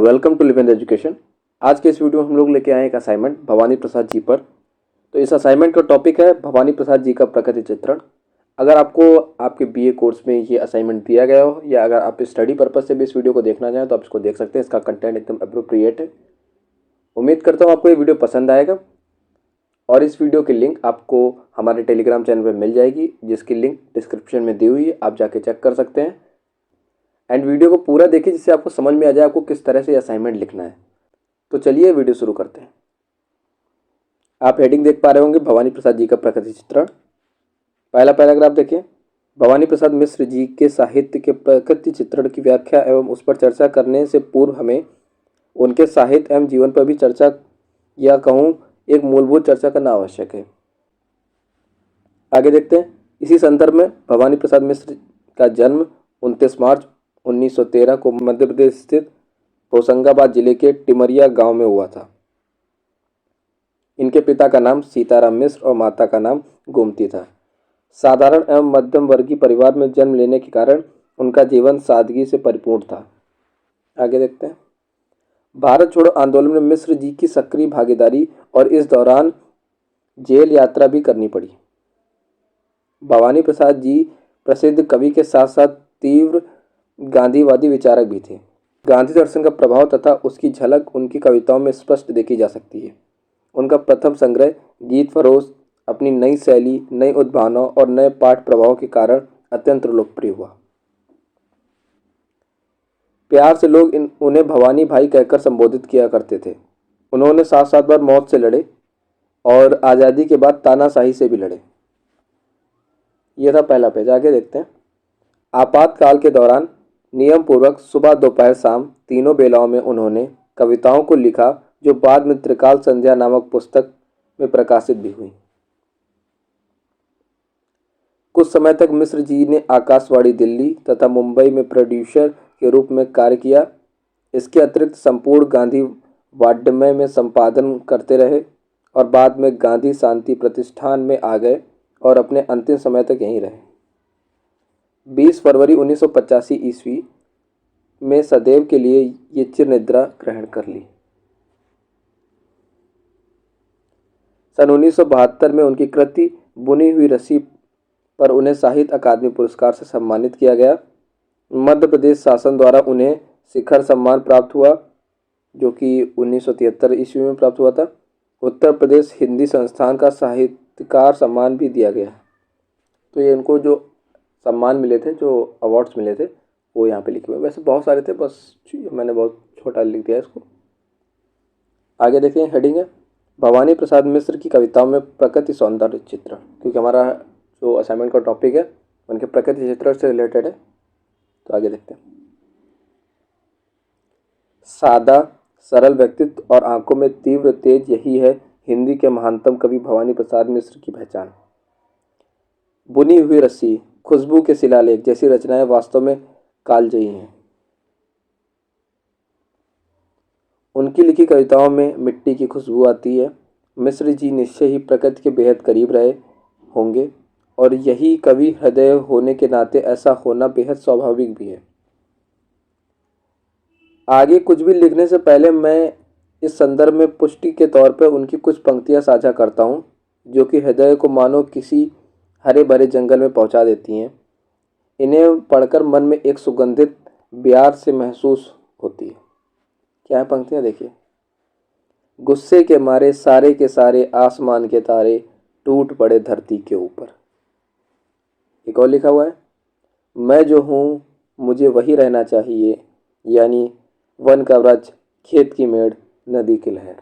Welcome to live in education. आज के इस वीडियो में हम लोग लेके आए एक असाइनमेंट भवानी प्रसाद जी पर। तो इस असाइनमेंट का टॉपिक है भवानी प्रसाद जी का प्रकृति चित्रण। अगर आपको आपके बीए कोर्स में ये असाइनमेंट दिया गया हो या अगर आप स्टडी पर्पज से भी इस वीडियो को देखना चाहें तो आप इसको देख सकते हैं। इसका कंटेंट एकदम अप्रोप्रिएट है। उम्मीद करता हूँ आपको ये वीडियो पसंद आएगा और इस वीडियो की लिंक आपको हमारे टेलीग्राम चैनल पर मिल जाएगी, जिसकी लिंक डिस्क्रिप्शन में दी हुई है, आप जाके चेक कर सकते हैं। एंड वीडियो को पूरा देखिए जिससे आपको समझ में आ जाए आपको किस तरह से असाइनमेंट लिखना है। तो चलिए वीडियो शुरू करते हैं। आप हेडिंग देख पा रहे होंगे भवानी प्रसाद जी का प्रकृति चित्रण। पहला पैराग्राफ देखिए। भवानी प्रसाद मिश्र जी के साहित्य के प्रकृति चित्रण की व्याख्या एवं उस पर चर्चा करने से पूर्व हमें उनके साहित्य एवं जीवन पर भी चर्चा या कहूँ एक मूलभूत चर्चा करना आवश्यक है। आगे देखते हैं। इसी संदर्भ में भवानी प्रसाद मिश्र का जन्म 29 मार्च 1913 को मध्य प्रदेश स्थित होशंगाबाद जिले के टिमरिया गांव में हुआ था। इनके पिता का नाम सीताराम मिश्र और माता का नाम गोमती था। साधारण एवं मध्यम वर्गीय परिवार में जन्म लेने के कारण उनका जीवन सादगी से परिपूर्ण था। आगे देखते हैं। भारत छोड़ो आंदोलन में मिश्र जी की सक्रिय भागीदारी और इस दौरान जेल यात्रा भी करनी पड़ी। भवानी प्रसाद जी प्रसिद्ध कवि के साथ साथ तीव्र गांधीवादी विचारक भी थे। गांधी दर्शन का प्रभाव तथा उसकी झलक उनकी कविताओं में स्पष्ट देखी जा सकती है। उनका प्रथम संग्रह गीत फरोश अपनी नई शैली, नई उद्भावनाओं और नए पाठ प्रभाव के कारण अत्यंत लोकप्रिय हुआ। प्यार से लोग उन्हें भवानी भाई कहकर संबोधित किया करते थे। उन्होंने 7 बार मौत से लड़े और आज़ादी के बाद तानाशाही से भी लड़े। यह था पहला पेज। आगे देखते हैं। आपातकाल के दौरान नियम पूर्वक सुबह दोपहर शाम तीनों बेलाओं में उन्होंने कविताओं को लिखा जो बाद में त्रिकाल संध्या नामक पुस्तक में प्रकाशित भी हुई। कुछ समय तक मिश्र जी ने आकाशवाणी दिल्ली तथा मुंबई में प्रोड्यूसर के रूप में कार्य किया। इसके अतिरिक्त संपूर्ण गांधी वाड्मय में संपादन करते रहे और बाद में गांधी शांति प्रतिष्ठान में आ गए और अपने अंतिम समय तक यहीं रहे। 20 फरवरी 1985 ईस्वी में सदैव के लिए ये चिरनिद्रा ग्रहण कर ली। सन 1972 में उनकी कृति बुनी हुई रस्सी पर उन्हें साहित्य अकादमी पुरस्कार से सम्मानित किया गया। मध्य प्रदेश शासन द्वारा उन्हें शिखर सम्मान प्राप्त हुआ जो कि 1973 ईस्वी में प्राप्त हुआ था। उत्तर प्रदेश हिंदी संस्थान का साहित्यकार सम्मान भी दिया गया। तो ये इनको जो सम्मान मिले थे, जो अवार्ड्स मिले थे, वो यहाँ पे लिखे हुए। वैसे बहुत सारे थे, बस मैंने बहुत छोटा लिख दिया इसको। आगे देखिए। हेडिंग है भवानी प्रसाद मिश्र की कविताओं में प्रकृति सौंदर्य चित्रण, क्योंकि हमारा जो असाइनमेंट का टॉपिक है उनके प्रकृति चित्रण से रिलेटेड है। तो आगे देखते हैं। सादा सरल व्यक्तित्व और आंखों में तीव्र तेज, यही है हिंदी के महानतम कवि भवानी प्रसाद मिश्र की पहचान। बुनी हुई रस्सी, खुशबू के शिलालेख जैसी रचनाएं वास्तव में कालजयी हैं। उनकी लिखी कविताओं में मिट्टी की खुशबू आती है। मिश्र जी निश्चय ही प्रकृति के बेहद करीब रहे होंगे और यही कवि हृदय होने के नाते ऐसा होना बेहद स्वाभाविक भी है। आगे कुछ भी लिखने से पहले मैं इस संदर्भ में पुष्टि के तौर पर उनकी कुछ पंक्तियां साझा करता हूं जो कि हृदय को मानो किसी हरे भरे जंगल में पहुंचा देती हैं। इन्हें पढ़कर मन में एक सुगंधित प्यार से महसूस होती है। क्या है पंक्तियां देखिए। गुस्से के मारे सारे के सारे आसमान के तारे टूट पड़े धरती के ऊपर। एक और लिखा हुआ है, मैं जो हूँ मुझे वही रहना चाहिए, यानी वन का वृक्ष, खेत की मेड़, नदी की लहर।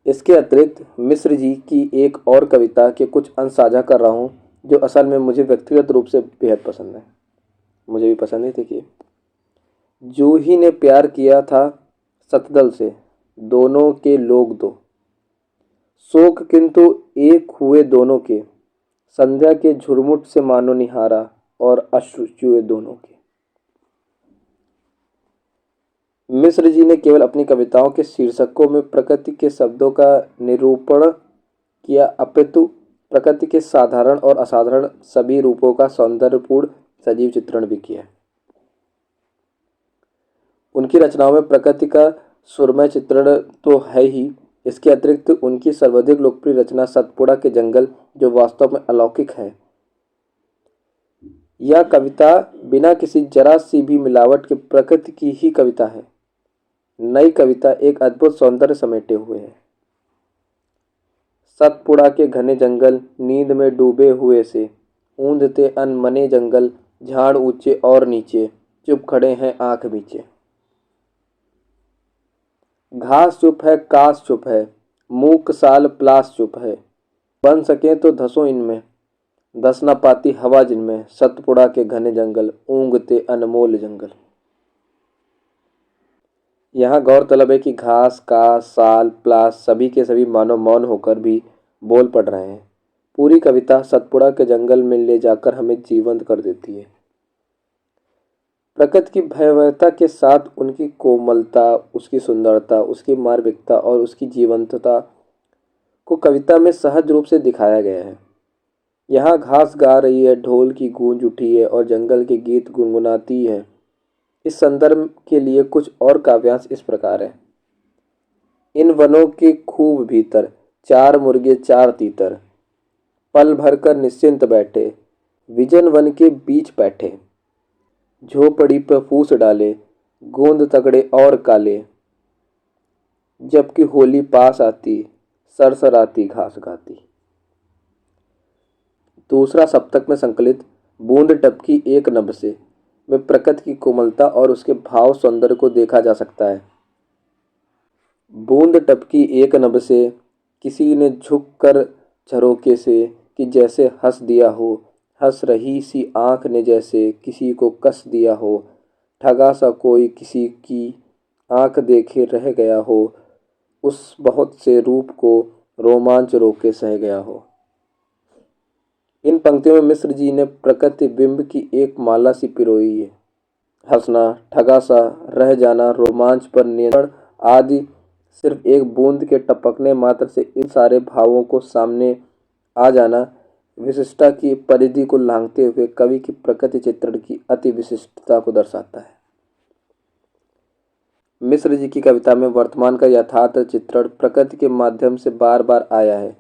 इसके अतिरिक्त मिश्र जी की एक और कविता के कुछ अंश साझा कर रहा हूँ जो असल में मुझे व्यक्तिगत रूप से बेहद पसंद है। मुझे भी पसंद है। देखिए। जूही ने प्यार किया था सतदल से, दोनों के लोग दो, शोक किंतु एक हुए दोनों के, संध्या के झुरमुट से मानो निहारा और अश्रु चुए दोनों के। मिश्र जी ने केवल अपनी कविताओं के शीर्षकों में प्रकृति के शब्दों का निरूपण किया, अपितु प्रकृति के साधारण और असाधारण सभी रूपों का सौंदर्यपूर्ण सजीव चित्रण भी किया है। उनकी रचनाओं में प्रकृति का सुरमय चित्रण तो है ही, इसके अतिरिक्त उनकी सर्वाधिक लोकप्रिय रचना सतपुड़ा के जंगल, जो वास्तव में अलौकिक है। यह कविता बिना किसी जरा सी भी मिलावट के प्रकृति की ही कविता है। नई कविता एक अद्भुत सौंदर्य समेटे हुए है। सतपुड़ा के घने जंगल नींद में डूबे हुए से, ऊंधते अनमने जंगल, झाड़ ऊंचे और नीचे, चुप खड़े हैं आंख मीचे। घास चुप है, कास चुप है, मूक साल प्लास चुप है, बन सके तो धसो इनमें, धस न पाती हवा जिनमें, सतपुड़ा के घने जंगल, ऊंघते अनमोल जंगल। यहाँ गौरतलब है कि घास, कास, साल, प्लास सभी के सभी मानव मौन होकर भी बोल पड़ रहे हैं। पूरी कविता सतपुड़ा के जंगल में ले जाकर हमें जीवंत कर देती है। प्रकृति की भयावहता के साथ उसकी कोमलता, उसकी सुंदरता, उसकी मार्मिकता और उसकी जीवंतता को कविता में सहज रूप से दिखाया गया है। यहाँ घास गा रही है, ढोल की गूंज उठी है और जंगल के गीत गुनगुनाती है। इस संदर्भ के लिए कुछ और काव्यांश इस प्रकार है। इन वनों के खूब भीतर, चार मुर्गे चार तीतर, पल भर कर निश्चिंत बैठे, विजन वन के बीच बैठे, झोपड़ी पर फूस डाले, गोंद तगड़े और काले, जबकि होली पास आती, सरसराती घास गाती। दूसरा सप्तक में संकलित बूंद टपकी एक नभ से में प्रकृति की कोमलता और उसके भाव सौंदर्य को देखा जा सकता है। बूंद टपकी एक नभ से, किसी ने झुक कर झरोके से, कि जैसे हंस दिया हो, हंस रही सी आंख ने जैसे किसी को कस दिया हो, ठगा सा कोई किसी की आंख देखे रह गया हो, उस बहुत से रूप को रोमांच रोके सह गया हो। इन पंक्तियों में मिश्र जी ने प्रकृति बिंब की एक माला सी पिरोई है। हंसना, ठगा सा, रह जाना, रोमांच पर नियंत्रण आदि सिर्फ एक बूंद के टपकने मात्र से इन सारे भावों को सामने आ जाना विशिष्टता की परिधि को लांघते हुए कवि की प्रकृति चित्रण की अति विशिष्टता को दर्शाता है। मिश्र जी की कविता में वर्तमान का यथार्थ चित्रण प्रकृति के माध्यम से बार बार आया है।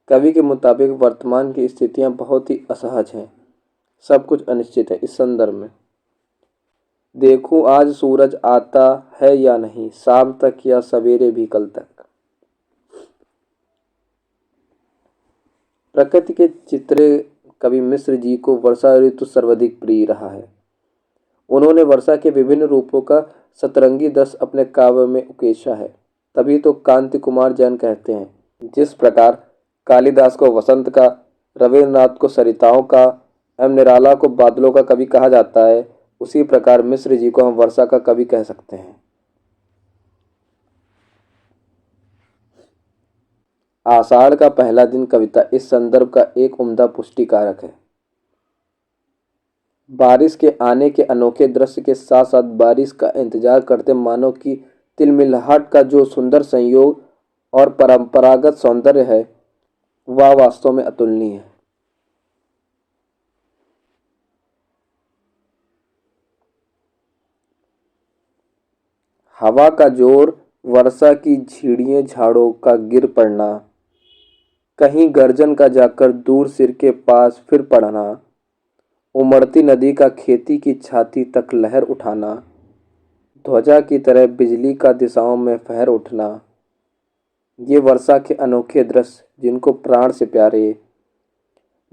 कवि के मुताबिक वर्तमान की स्थितियां बहुत ही असहज हैं, सब कुछ अनिश्चित है। इस संदर्भ में देखूं आज सूरज आता है या नहीं, शाम तक या सवेरे भी कल तक। प्रकृति के चित्रे कवि मिश्र जी को वर्षा ऋतु सर्वाधिक प्रिय रहा है। उन्होंने वर्षा के विभिन्न रूपों का सतरंगी दृश्य अपने काव्य में उकेरा है। तभी तो कांति कुमार जैन कहते हैं, जिस प्रकार कालिदास को वसंत का, रविन्द्रनाथ को सरिताओं का, एम निराला को बादलों का कवि कहा जाता है, उसी प्रकार मिश्र जी को हम वर्षा का कवि कह सकते हैं। आषाढ़ का पहला दिन कविता इस संदर्भ का एक उम्दा पुष्टिकारक है। बारिश के आने के अनोखे दृश्य के साथ साथ बारिश का इंतजार करते मानव की तिलमिलाहट का जो सुंदर संयोग और परंपरागत सौंदर्य है, वह वास्तव में अतुलनीय है। हवा का जोर, वर्षा की झीड़ियां झाड़ों का गिर पड़ना, कहीं गर्जन का जाकर दूर सिर के पास फिर पड़ना, उमड़ती नदी का खेती की छाती तक लहर उठाना, ध्वजा की तरह बिजली का दिशाओं में फहर उठना, ये वर्षा के अनोखे दृश्य जिनको प्राण से प्यारे,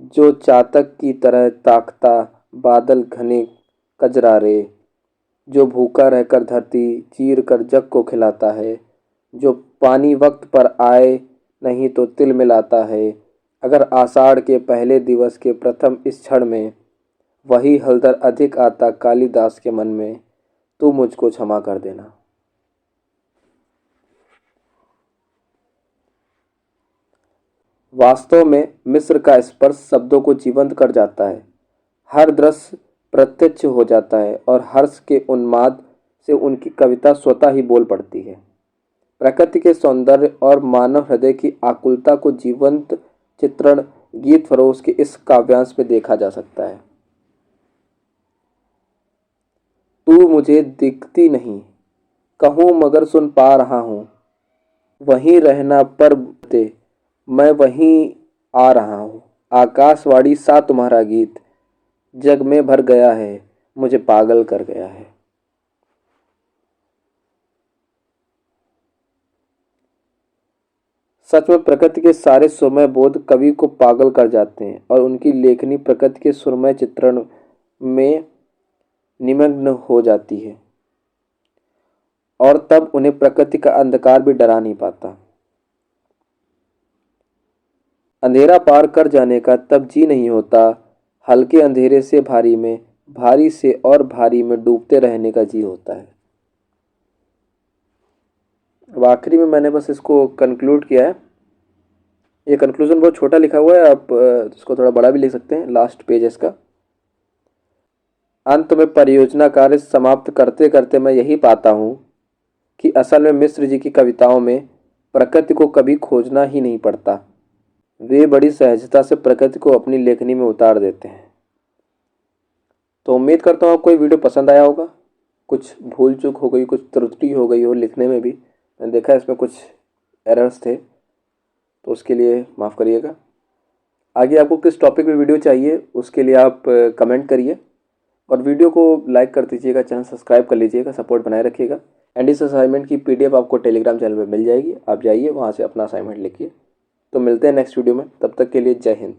जो चातक की तरह ताकता बादल घने कजरारे, जो भूखा रहकर धरती चीर कर जग को खिलाता है, जो पानी वक्त पर आए नहीं तो तिल मिलाता है। अगर आषाढ़ के पहले दिवस के प्रथम इस क्षण में वही हलदर अधिक आता कालिदास के मन में, तू मुझको क्षमा कर देना। वास्तव में मिस्र का स्पर्श शब्दों को जीवंत कर जाता है। हर दृश्य प्रत्यक्ष हो जाता है और हर्ष के उन्माद से उनकी कविता स्वतः ही बोल पड़ती है। प्रकृति के सौंदर्य और मानव हृदय की आकुलता को जीवंत चित्रण गीत फरोश के इस काव्यांश में देखा जा सकता है। तू मुझे दिखती नहीं, कहूँ मगर सुन पा रहा हूँ, वहीं रहना पर ते मैं वहीं आ रहा हूँ। आकाशवाणी सा तुम्हारा गीत जग में भर गया है, मुझे पागल कर गया है। सच में प्रकृति के सारे सुरमय बोध कवि को पागल कर जाते हैं और उनकी लेखनी प्रकृति के सुरमय चित्रण में निमग्न हो जाती है और तब उन्हें प्रकृति का अंधकार भी डरा नहीं पाता। अंधेरा पार कर जाने का तब जी नहीं होता, हल्के अंधेरे से भारी में, भारी से और भारी में डूबते रहने का जी होता है। अब आखिरी में मैंने बस इसको कंक्लूड किया है। ये कंक्लूजन बहुत छोटा लिखा हुआ है, आप इसको थोड़ा बड़ा भी लिख सकते हैं। लास्ट पेज है इसका। अंत में परियोजना कार्य समाप्त करते करते मैं यही पाता हूँ कि असल में मिश्र जी की कविताओं में प्रकृति को कभी खोजना ही नहीं पड़ता। वे बड़ी सहजता से प्रकृति को अपनी लेखनी में उतार देते हैं। तो उम्मीद करता हूँ आपको ये वीडियो पसंद आया होगा। कुछ भूल चूक हो गई, कुछ त्रुटि हो गई हो लिखने में भी, मैंने देखा इसमें कुछ एरर्स थे, तो उसके लिए माफ़ करिएगा। आगे आपको किस टॉपिक पे वीडियो चाहिए उसके लिए आप कमेंट करिए और वीडियो को लाइक कर दीजिएगा, चैनल सब्सक्राइब कर लीजिएगा, सपोर्ट बनाए रखिएगा। एंड इस असाइनमेंट की PDF आपको टेलीग्राम चैनल पर मिल जाएगी, आप जाइए वहाँ से अपना असाइनमेंट लिखिए। तो मिलते हैं नेक्स्ट वीडियो में, तब तक के लिए जय हिंद।